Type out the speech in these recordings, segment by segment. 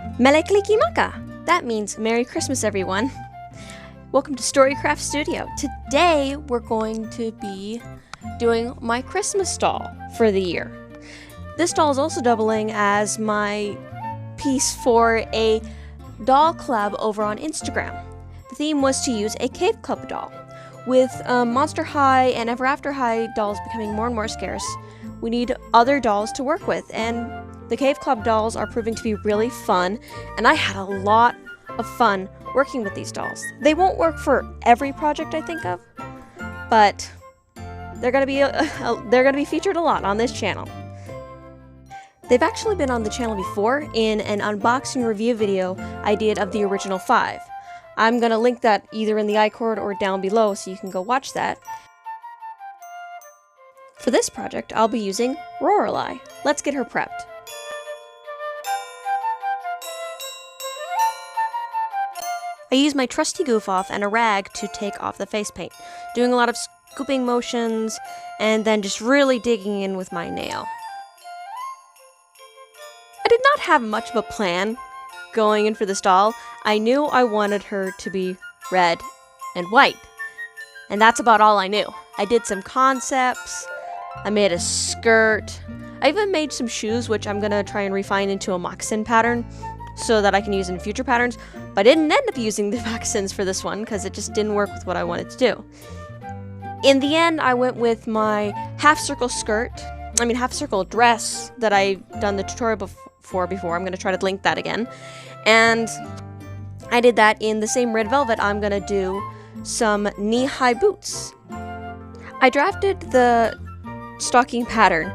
Meleklikimaka! That means Merry Christmas, everyone. Welcome to Storycraft Studio. Today, we're going to be doing my Christmas doll for the year. This doll is also doubling as my piece for a doll collab over on Instagram. The theme was to use a Cave Club doll. With Monster High and Ever After High dolls becoming more and more scarce, we need other dolls to work with, and the Cave Club dolls are proving to be really fun, and I had a lot of fun working with these dolls. They won't work for every project I think of, but they're gonna be featured a lot on this channel. They've actually been on the channel before in an unboxing review video I did of the original 5. I'm gonna link that either in the iCard or down below so you can go watch that. For this project, I'll be using Lorelei. Let's get her prepped. I use my trusty goof off and a rag to take off the face paint, doing a lot of scooping motions and then just really digging in with my nail. I did not have much of a plan going in for this doll. I knew I wanted her to be red and white, and that's about all I knew. I did some concepts, I made a skirt, I even made some shoes which I'm gonna try and refine into a moccasin pattern so that I can use in future patterns, but I didn't end up using the moccasins for this one because it just didn't work with what I wanted to do. In the end, I went with my half circle dress that I've done the tutorial before. I'm going to try to link that again. And I did that in the same red velvet. I'm going to do some knee-high boots. I drafted the stocking pattern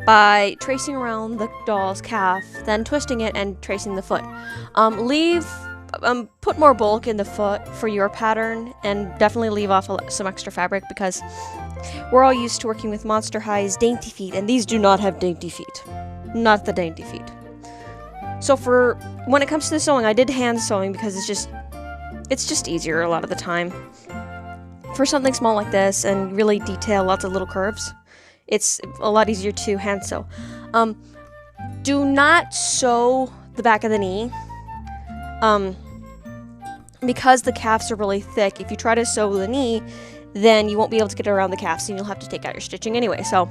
by tracing around the doll's calf, then twisting it and tracing the foot. Put more bulk in the foot for your pattern, and definitely leave off some extra fabric because we're all used to working with Monster High's dainty feet, and these do not have dainty feet. Not the dainty feet. So for when it comes to the sewing, I did hand sewing because it's just easier a lot of the time. For something small like this and really detail lots of little curves, it's a lot easier to hand sew. Do not sew the back of the knee. Because the calves are really thick, if you try to sew the knee, then you won't be able to get it around the calves, and you'll have to take out your stitching anyway. So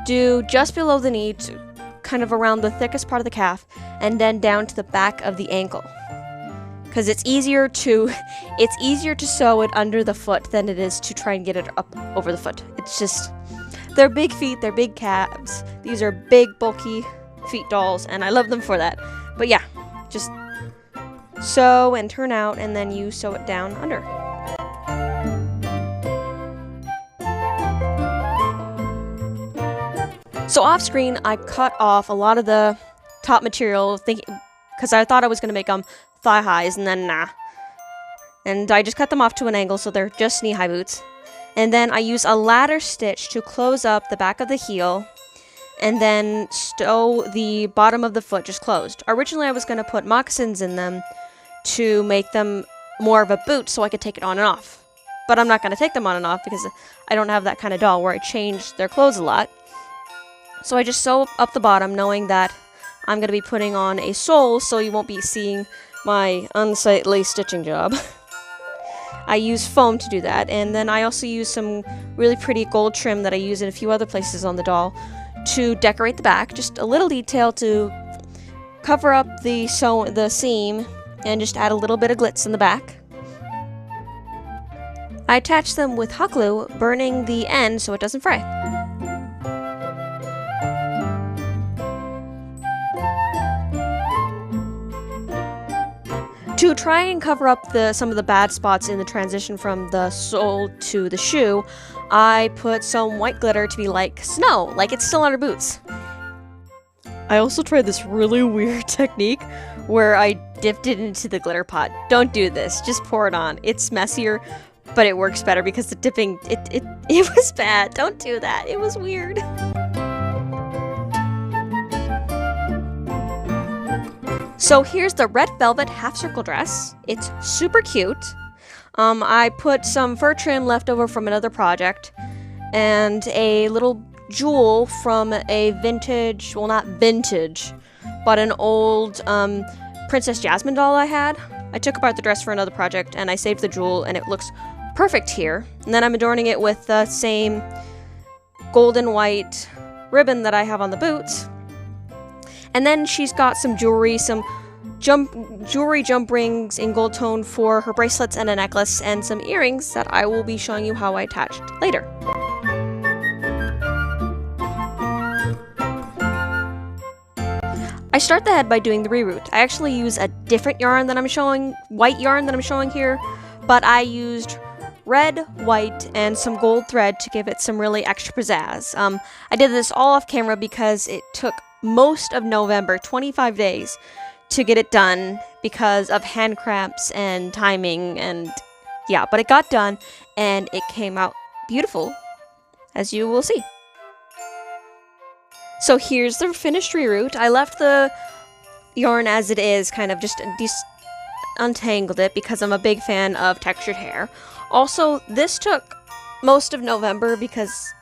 do just below the knee, to kind of around the thickest part of the calf, and then down to the back of the ankle. Because it's easier to sew it under the foot than it is to try and get it up over the foot. It's just, they're big feet, they're big calves. These are big, bulky feet dolls, and I love them for that. But yeah, just sew and turn out, and then you sew it down under. So off screen, I cut off a lot of the top material, because I thought I was going to make them thigh highs, and then nah. And I just cut them off to an angle, so they're just knee-high boots. And then I use a ladder stitch to close up the back of the heel, and then sew the bottom of the foot just closed. Originally, I was going to put moccasins in them to make them more of a boot so I could take it on and off. But I'm not going to take them on and off because I don't have that kind of doll where I change their clothes a lot. So I just sew up the bottom, knowing that I'm going to be putting on a sole, so you won't be seeing my unsightly stitching job. I use foam to do that, and then I also use some really pretty gold trim that I use in a few other places on the doll to decorate the back. Just a little detail to cover up the seam and just add a little bit of glitz in the back. I attach them with hot glue, burning the end so it doesn't fray. To try and cover up some of the bad spots in the transition from the sole to the shoe, I put some white glitter to be like snow, like it's still on her boots. I also tried this really weird technique where I dipped it into the glitter pot. Don't do this, just pour it on. It's messier, but it works better because the dipping, it was bad. Don't do that, it was weird. So here's the red velvet half circle dress. It's super cute. I put some fur trim left over from another project and a little jewel from a vintage, well not vintage, but an old Princess Jasmine doll I had. I took apart the dress for another project and I saved the jewel and it looks perfect here. And then I'm adorning it with the same gold and white ribbon that I have on the boots. And then she's got some jewelry, some jump rings in gold tone for her bracelets and a necklace, and some earrings that I will be showing you how I attached later. I start the head by doing the reroute. I actually use a different yarn that I'm showing, white yarn that I'm showing here, but I used red, white, and some gold thread to give it some really extra pizzazz. I did this all off camera because it took most of November, 25 days, to get it done because of hand cramps and timing, and yeah, but it got done and it came out beautiful, as you will see. So here's the finished reroute. I left the yarn as it is, kind of just untangled it because I'm a big fan of textured hair. Also, this took most of November because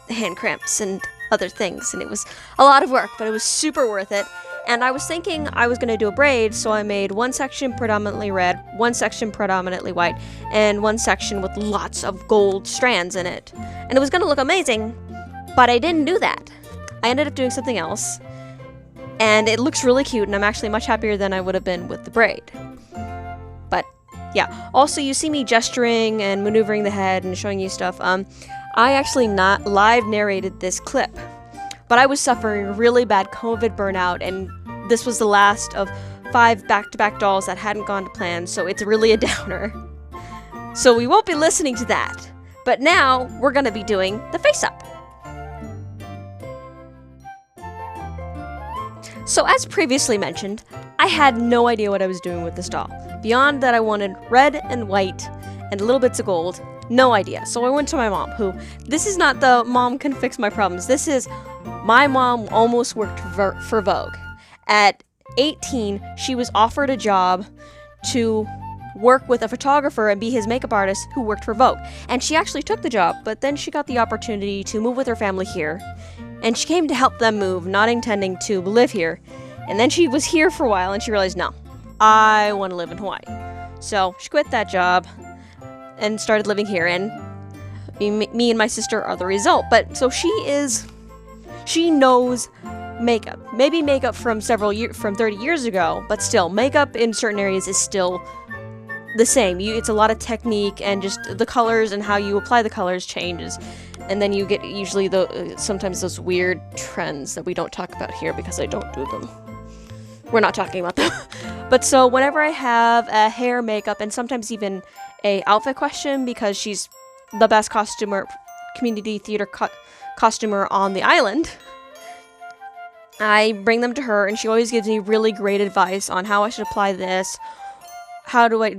hand cramps and other things, and it was a lot of work, but it was super worth it. And I was thinking I was going to do a braid, so I made one section predominantly red, one section predominantly white, and one section with lots of gold strands in it. And it was going to look amazing, but I didn't do that. I ended up doing something else, and it looks really cute, and I'm actually much happier than I would have been with the braid. But yeah, also you see me gesturing and maneuvering the head and showing you stuff. I actually not live narrated this clip, but I was suffering really bad COVID burnout, and this was the last of 5 back-to-back dolls that hadn't gone to plan, so it's really a downer. So we won't be listening to that, but now we're gonna be doing the face-up. So as previously mentioned, I had no idea what I was doing with this doll. Beyond that, I wanted red and white and little bits of gold. No idea. So I went to my mom, who, this is not the mom can fix my problems. This is, my mom almost worked for Vogue. At 18, she was offered a job to work with a photographer and be his makeup artist who worked for Vogue. And she actually took the job, but then she got the opportunity to move with her family here. And she came to help them move, not intending to live here. And then she was here for a while and she realized, no, I want to live in Hawaii. So she quit that job and started living here, and me and my sister are the result. But so she knows makeup. Maybe makeup from 30 years ago, but still, makeup in certain areas is still the same. It's a lot of technique, and just the colors and how you apply the colors changes. And then you get usually sometimes those weird trends that we don't talk about here because I don't do them. We're not talking about them. But so whenever I have a hair, makeup, and sometimes even a outfit question, because she's the best community theater costumer on the island, I bring them to her, and she always gives me really great advice on how I should apply this, how do I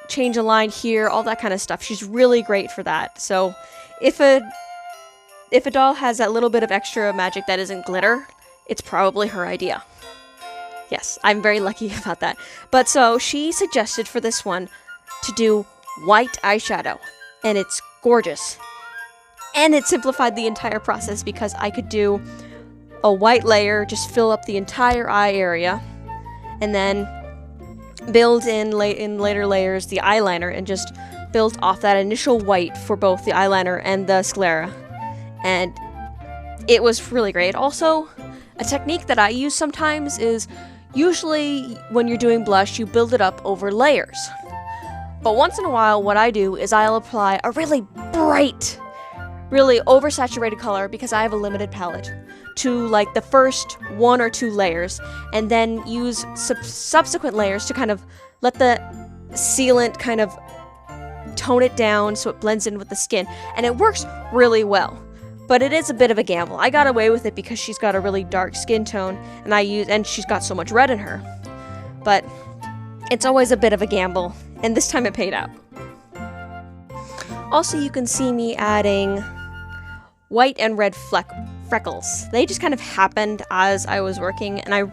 change a line here, all that kind of stuff. She's really great for that. So if a doll has that little bit of extra magic that isn't glitter, it's probably her idea. Yes, I'm very lucky about that. But so she suggested for this one to do white eyeshadow, and it's gorgeous. And it simplified the entire process because I could do a white layer, just fill up the entire eye area, and then build in later layers the eyeliner, and just build off that initial white for both the eyeliner and the sclera. And it was really great. Also, a technique that I use sometimes is, usually when you're doing blush, you build it up over layers. But once in a while, what I do is I'll apply a really bright, really oversaturated color, because I have a limited palette, to like the first 1 or 2 layers, and then use subsequent layers to kind of let the sealant kind of tone it down so it blends in with the skin. And it works really well. But it is a bit of a gamble. I got away with it because she's got a really dark skin tone, and she's got so much red in her. But it's always a bit of a gamble, and this time it paid out. Also, you can see me adding white and red freckles. They just kind of happened as I was working, and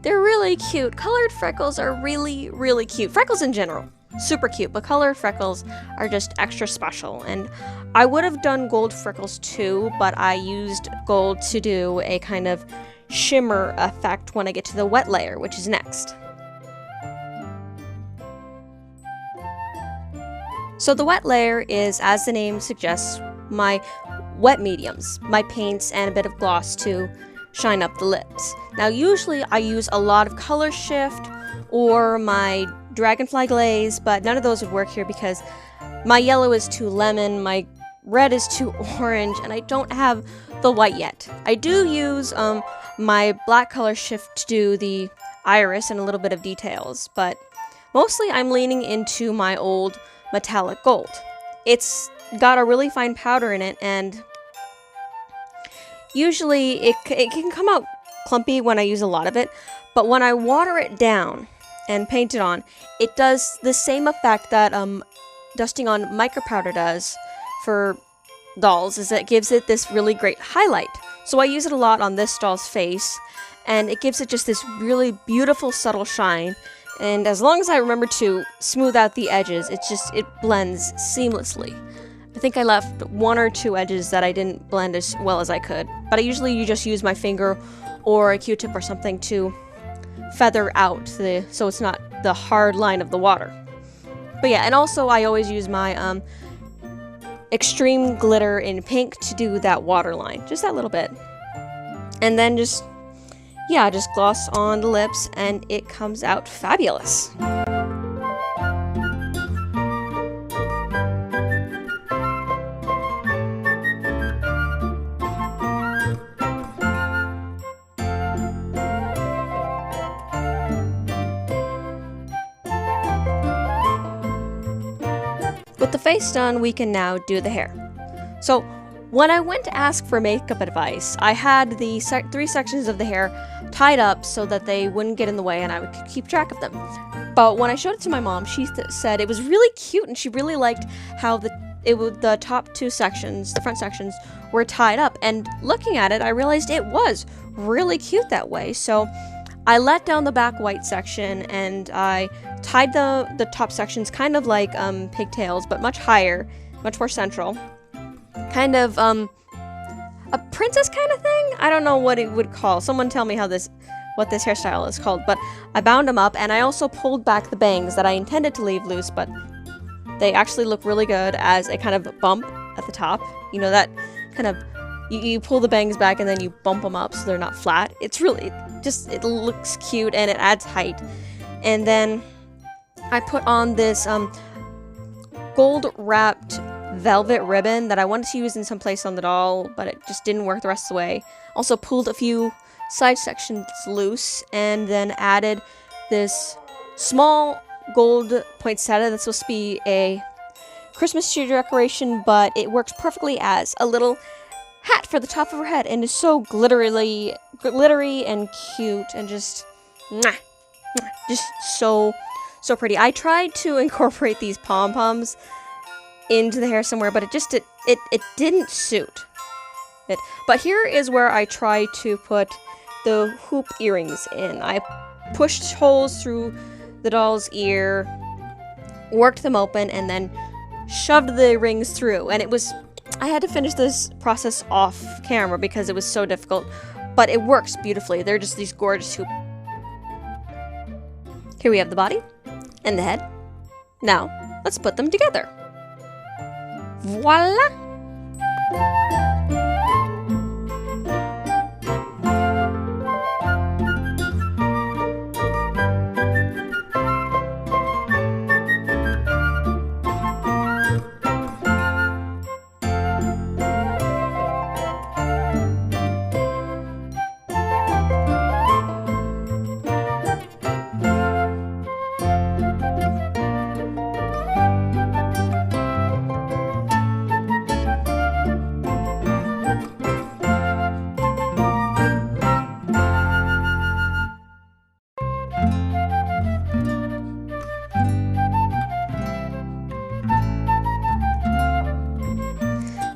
they're really cute. Colored freckles are really, really cute. Freckles in general, super cute, but colored freckles are just extra special. And I would have done gold freckles too, but I used gold to do a kind of shimmer effect when I get to the wet layer, which is next. So the wet layer is, as the name suggests, my wet mediums, my paints, and a bit of gloss to shine up the lips. Now usually I use a lot of color shift or my dragonfly glaze, but none of those would work here because my yellow is too lemon, my red is too orange, and I don't have the white yet. I do use my black color shift to do the iris and a little bit of details, but mostly I'm leaning into my old metallic gold. It's got a really fine powder in it, and usually it can come out clumpy when I use a lot of it, but when I water it down and paint it on, it does the same effect that dusting on micro powder does for dolls, is that it gives it this really great highlight. So I use it a lot on this doll's face, and it gives it just this really beautiful subtle shine, and as long as I remember to smooth out the edges, it blends seamlessly. I think I left 1 or 2 edges that I didn't blend as well as I could, but I usually just use my finger or a Q-tip or something to feather out so it's not the hard line of the water. But yeah, and also I always use my extreme glitter in pink to do that water line, just that little bit. And then just gloss on the lips and it comes out fabulous. With the face done, we can now do the hair. So when I went to ask for makeup advice, I had the 3 sections of the hair tied up so that they wouldn't get in the way and I would keep track of them. But when I showed it to my mom, she said it was really cute and she really liked how the top 2 sections, the front sections, were tied up. And looking at it, I realized it was really cute that way. So I let down the back white section and I tied the top sections kind of like pigtails, but much higher, much more central. Kind of a princess kind of thing? I don't know what it would call. Someone tell me what this hairstyle is called. But I bound them up and I also pulled back the bangs that I intended to leave loose, but they actually look really good as a kind of bump at the top. You know, that kind of, you pull the bangs back and then you bump them up so they're not flat. It's really, it looks cute and it adds height. And then I put on this gold wrapped velvet ribbon that I wanted to use in some place on the doll, but it just didn't work the rest of the way. Also pulled a few side sections loose and then added this small gold poinsettia that's supposed to be a Christmas tree decoration, but it works perfectly as a little hat for the top of her head and is so glittery and cute and just so pretty. I tried to incorporate these pom-poms into the hair somewhere, but it didn't suit it. But here is where I try to put the hoop earrings in. I pushed holes through the doll's ear, worked them open, and then shoved the rings through. And I had to finish this process off camera because it was so difficult, but it works beautifully. They're just these gorgeous hoops. Here we have the body and the head. Now, let's put them together. Voila!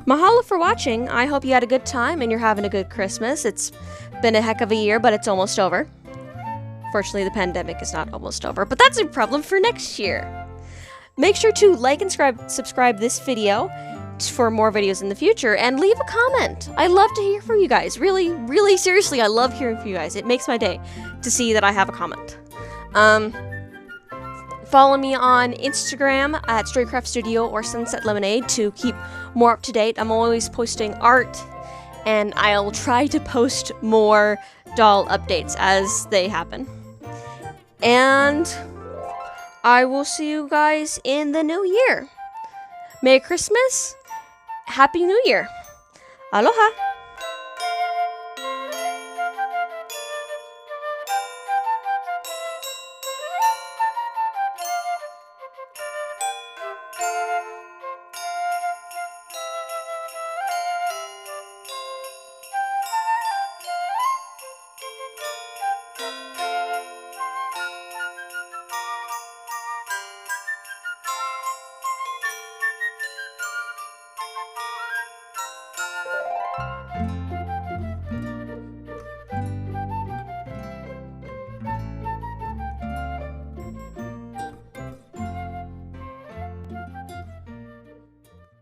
Mahalo for watching. I hope you had a good time and you're having a good Christmas. It's been a heck of a year, but it's almost over. Fortunately, the pandemic is not almost over, but that's a problem for next year. Make sure to like and subscribe this video for more videos in the future, and leave a comment. I love to hear from you guys. Really, really seriously, I love hearing from you guys. It makes my day to see that I have a comment. Follow me on Instagram at Stray-Craft Studio or Sunset Lemonade to keep more up to date. I'm always posting art, and I'll try to post more doll updates as they happen. And I will see you guys in the new year. Merry Christmas. Happy New Year. Aloha.